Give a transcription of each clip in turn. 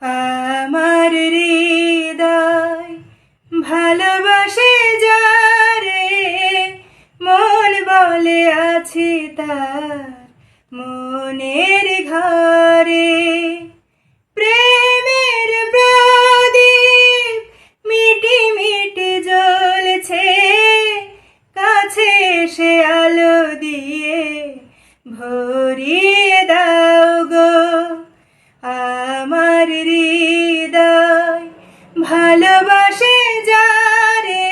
আমার হৃদয় ভালোবাসে যারে, মন বলে আছি তার মনের ঘরে। প্রেমের প্রদীপ মিটি মিটি জ্বলছে, কাছে এসে আলো দিয়ে ভরিয়ে দাও গো। আমার হৃদয় ভালোবাসে যারে,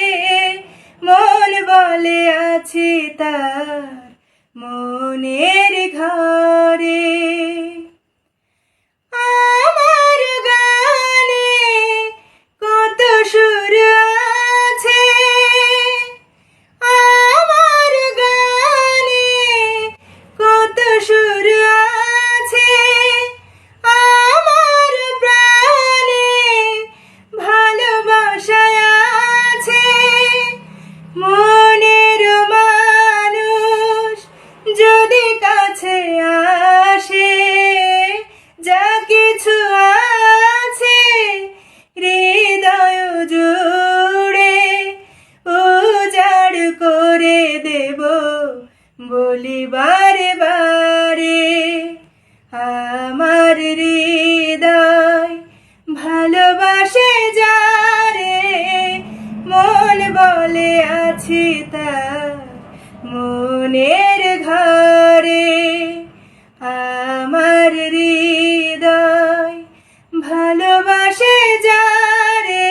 মন বলে আছি তার মনের ঘরে। আমার গানে কত সুর আছে, আমার গানে কত সুর আছে, আমার প্রাণে ভালোবাসা আছে। মনের মানুষ যদি কাছে আসে, যা কিছু আছে হৃদয় জুড়ে উজাড় করে দেব বলি বারে বারে। আমার হৃদয় ভালোবাসে যারে, মন বলে আছি তার মনের ঘরে। আমার হৃদয় ভালোবাসে যারে,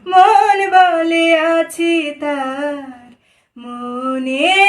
মন বলে আছি তার মনের